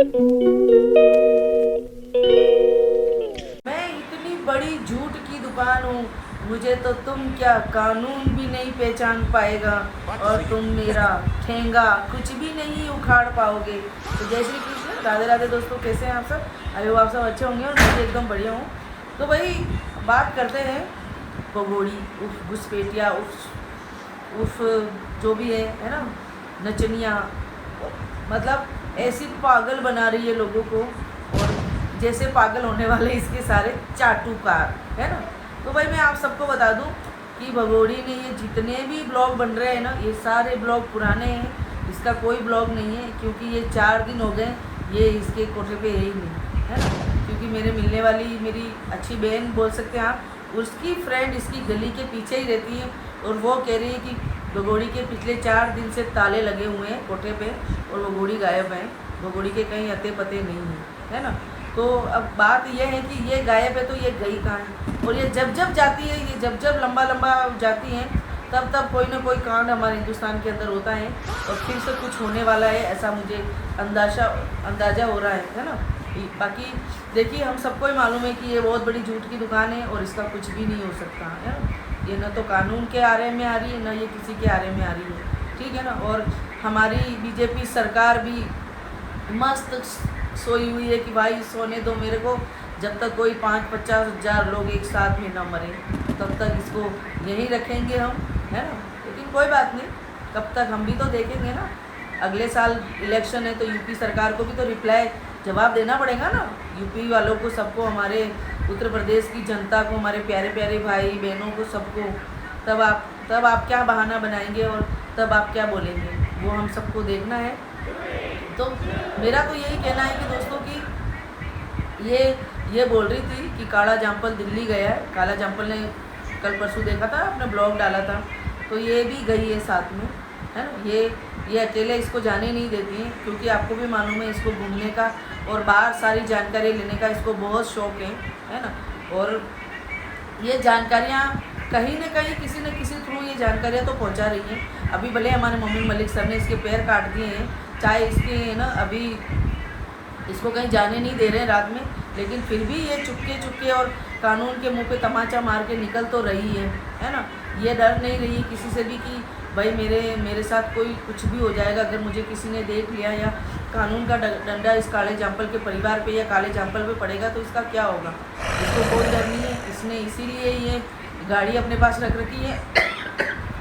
मैं इतनी बड़ी झूठ की दुकान हूँ, मुझे तो तुम क्या कानून भी नहीं पहचान पाएगा और तुम मेरा ठेंगा कुछ भी नहीं उखाड़ पाओगे। तो जय श्री कृष्ण, राधे राधे दोस्तों, कैसे हैं आप सब? आई होप आप सब अच्छे होंगे और मैं भी एकदम बढ़िया हूँ। तो भाई बात करते हैं भगोड़ी, उफ घुसपेटिया, उफ जो भी है ना, नचनिया, मतलब ऐसी पागल बना रही है लोगों को, और जैसे पागल होने वाले इसके सारे चाटुकार, है ना। तो भाई मैं आप सबको बता दूं कि भगोड़ी ने ये जितने भी ब्लॉग बन रहे हैं ना, ये सारे ब्लॉग पुराने हैं, इसका कोई ब्लॉग नहीं है, क्योंकि ये 4 दिन हो गए ये इसके कोठे पे है ही नहीं, है ना। क्योंकि मेरे मिलने वाली मेरी अच्छी बहन बोल सकते हैं आप, उसकी फ्रेंड इसकी गली के पीछे ही रहती है, और वो कह रही है कि भगोड़ी के पिछले 4 दिन से ताले लगे हुए हैं कोठे पे और भगोड़ी गायब है, भगोड़ी के कहीं अते पते नहीं हैं, है ना। तो अब बात यह है कि ये गायब है तो ये गई कहाँ है, और ये जब जब जाती है, ये जब जब लंबा लंबा जाती हैं, तब तब कोई ना कोई कांड हमारे हिंदुस्तान के अंदर होता है, और फिर से कुछ होने वाला है, ऐसा मुझे अंदाज़ा हो रहा है ना। बाकी देखिए, हम सबको ही मालूम है कि ये बहुत बड़ी झूठ की दुकान है और इसका कुछ भी नहीं हो सकता, है ना। ये न तो कानून के आरे में आ रही है, न ये किसी के आरे में आ रही है, ठीक है ना। और हमारी बीजेपी सरकार भी मस्त सोई हुई है कि भाई सोने दो मेरे को, जब तक कोई 5-50 हज़ार लोग एक साथ में ना मरे तब तक इसको यहीं रखेंगे हम, है ना। लेकिन कोई बात नहीं, कब तक हम भी तो देखेंगे ना। अगले साल इलेक्शन है तो यूपी सरकार को भी तो रिप्लाई जवाब देना पड़ेगा ना, यूपी वालों को, सबको, हमारे उत्तर प्रदेश की जनता को, हमारे प्यारे प्यारे भाई बहनों को, सबको। तब आप क्या बहाना बनाएंगे और तब आप क्या बोलेंगे, वो हम सबको देखना है। तो मेरा तो यही कहना है कि दोस्तों की ये बोल रही थी कि काला जामपल दिल्ली गया है। काला जामपल ने कल परसों देखा था, अपने ब्लॉग डाला था, तो ये भी गई है साथ में, है ना। ये अकेले इसको जाने नहीं देती हैं, क्योंकि आपको भी मालूम है इसको घूमने का और बाहर सारी जानकारी लेने का इसको बहुत शौक़ है ना। और ये जानकारियाँ कहीं ना कहीं किसी न किसी थ्रू ये जानकारियाँ तो पहुंचा रही हैं। अभी भले हमारे मोमिन मलिक सर ने इसके पैर काट दिए हैं, चाहे इसके ना अभी इसको कहीं जाने नहीं दे रहे हैं रात में, लेकिन फिर भी ये चुपके और कानून के मुंह पे तमाचा मार के निकल तो रही है ना। ये डर नहीं रही किसी से भी कि भाई मेरे साथ कोई कुछ भी हो जाएगा, अगर मुझे किसी ने देख लिया या कानून का डंडा इस काले जामपल के परिवार पे या काले जामपल पे पड़ेगा तो इसका क्या होगा। इसको कोई डर नहीं है। इसने इसीलिए ये गाड़ी अपने पास रख रखी है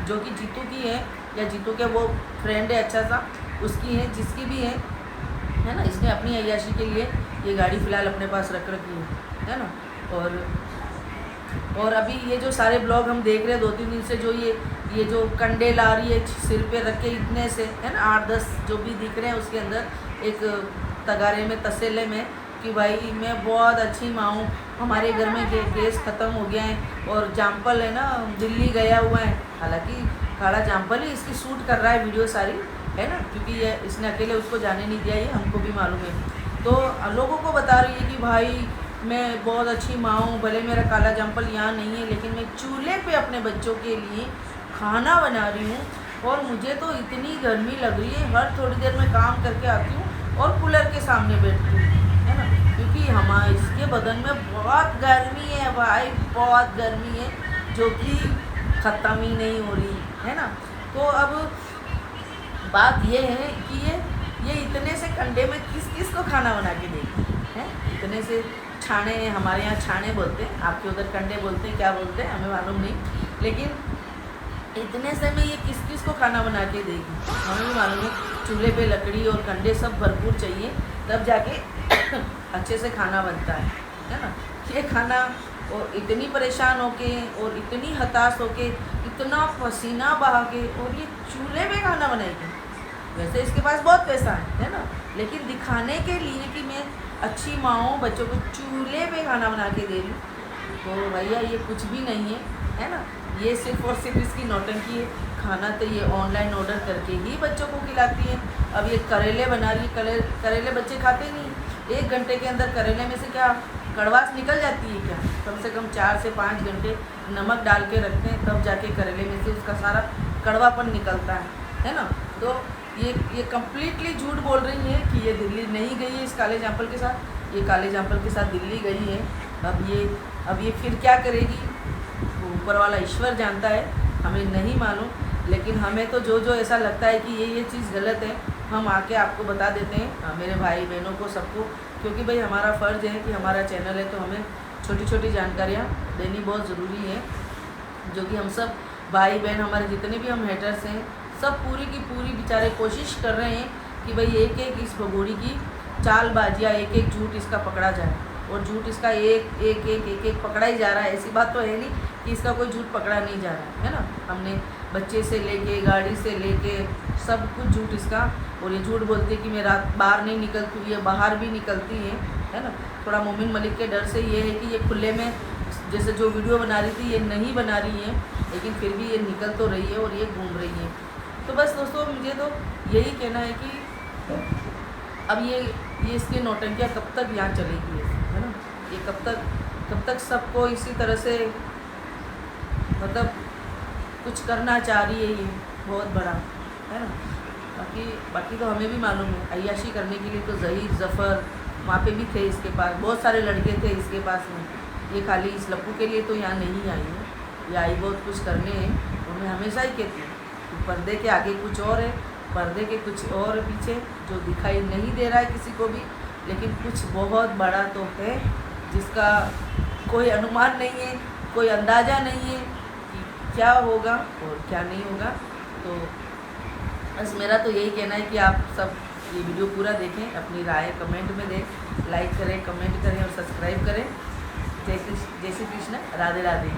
जो कि जीतू की है, या जीतू के वो फ्रेंड है अच्छा सा, उसकी है, जिसकी भी है ना। इसने अपनी अय्याशी के लिए ये गाड़ी फ़िलहाल अपने पास रख रखी है ना। और अभी ये जो सारे ब्लॉग हम देख रहे हैं 2-3 दिन से, जो ये जो कंडे ला रही है सिर पे रख के इतने से, है ना, 8-10 जो भी दिख रहे हैं उसके अंदर एक तगारे में, तसल्ले में, कि भाई मैं बहुत अच्छी माँ हूँ, हमारे घर में गैस ख़त्म हो गया है और जामपल है ना दिल्ली गया हुआ है। हालांकि काला जामपल ही इसकी शूट कर रहा है वीडियो सारी, है ना, क्योंकि ये इसने अकेले उसको जाने नहीं दिया, ये हमको भी मालूम है। तो लोगों को बता रही है कि भाई मैं बहुत अच्छी माँ हूँ, भले मेरा काला जामपल यहाँ नहीं है, लेकिन मैं चूल्हे पे अपने बच्चों के लिए खाना बना रही हूँ, और मुझे तो इतनी गर्मी लग रही है, हर थोड़ी देर में काम करके आती हूँ और कूलर के सामने बैठती हूँ, है ना, क्योंकि हमारे इसके बदन में बहुत गर्मी है भाई, बहुत गर्मी है, जो कि ख़त्म ही नहीं हो रही, है ना। तो अब बात ये है कि ये इतने से कंडे में किस को खाना बना के देगी, है। इतने से छाने, हमारे यहाँ छाने बोलते हैं, आपके उधर कंडे बोलते हैं, क्या बोलते हैं हमें मालूम नहीं, लेकिन इतने से में ये किस को खाना बना के देगी हमें भी मालूम है। चूल्हे पे लकड़ी और कंडे सब भरपूर चाहिए, तब जाके अच्छे से खाना बनता है ना। ये खाना, और इतनी परेशान होके और इतनी हताश होके, इतना पसीना बहा के, और ये चूल्हे पे खाना बनाएगी। वैसे इसके पास बहुत पैसा है ना, लेकिन दिखाने के लिए कि मैं अच्छी माँ हूँ, बच्चों को चूल्हे पे खाना बना के दे रही, तो भैया ये कुछ भी नहीं है ना। ये सिर्फ और सिर्फ इसकी नौटंकी है। खाना तो ये ऑनलाइन ऑर्डर करके ही बच्चों को खिलाती है। अब ये करेले बना रही है, करेले बच्चे खाते नहीं। 1 घंटे के अंदर करेले में से क्या कड़वास निकल जाती है क्या? कम से कम 4 से 5 घंटे नमक डाल के रखते हैं, तब जाके करेले में से उसका सारा कड़वापन निकलता है ना। तो ये कम्प्लीटली झूठ बोल रही है कि ये दिल्ली नहीं गई है इस काले जाम्पल के साथ। ये काले जाम्पल के साथ दिल्ली गई है। अब ये फिर क्या करेगी वो ऊपर वाला ईश्वर जानता है, हमें नहीं मालूम। लेकिन हमें तो जो ऐसा लगता है कि ये चीज़ गलत है, हम आके आपको बता देते हैं, मेरे भाई बहनों को, सबको। क्योंकि भाई हमारा फ़र्ज़ है कि हमारा चैनल है तो हमें छोटी छोटी जानकारियाँ देनी बहुत ज़रूरी है, जो कि हम सब भाई बहन, हमारे जितने भी हम हेटर्स हैं, सब पूरी की पूरी बेचारे कोशिश कर रहे हैं कि भाई एक एक इस भगोड़ी की चालबाजियाँ, एक एक झूठ इसका पकड़ा जाए। और झूठ इसका एक एक पकड़ा ही जा रहा है। ऐसी बात तो है नहीं कि इसका कोई झूठ पकड़ा नहीं जा रहा है ना। हमने बच्चे से लेके, गाड़ी से लेके, सब कुछ झूठ इसका। और ये झूठ बोलती है कि मैं रात बाहर नहीं निकलती, ये बाहर भी निकलती है ना। थोड़ा मोमिन मलिक के डर से ये है कि ये खुले में, जैसे जो वीडियो बना रही थी ये नहीं बना रही है, लेकिन फिर भी ये निकल तो रही है और ये घूम रही है। तो बस दोस्तों, मुझे तो यही कहना है कि अब ये इसकी नौटंकियाँ कब तक यहाँ चलेगी, है ना। ये कब तक सबको इसी तरह से, मतलब कुछ करना चाह रही है ये बहुत बड़ा, है ना। बाकी तो हमें भी मालूम है, अय्याशी करने के लिए तो ज़हीर, ज़फ़र वहाँ पे भी थे इसके पास, बहुत सारे लड़के थे इसके पास में। ये खाली इस लप्पू के लिए तो यहाँ नहीं आई है, ये आई बहुत कुछ करने हैं। और मैं हमेशा ही कहती हूँ कि पर्दे के आगे कुछ और है, पर्दे के कुछ और पीछे जो दिखाई नहीं दे रहा है किसी को भी, लेकिन कुछ बहुत बड़ा तो है जिसका कोई अनुमान नहीं है, कोई अंदाज़ा नहीं है कि क्या होगा और क्या नहीं होगा। तो बस मेरा तो यही कहना है कि आप सब ये वीडियो पूरा देखें, अपनी राय कमेंट में दें, लाइक करें, कमेंट करें और सब्सक्राइब करें। जय श्री कृष्ण, राधे राधे।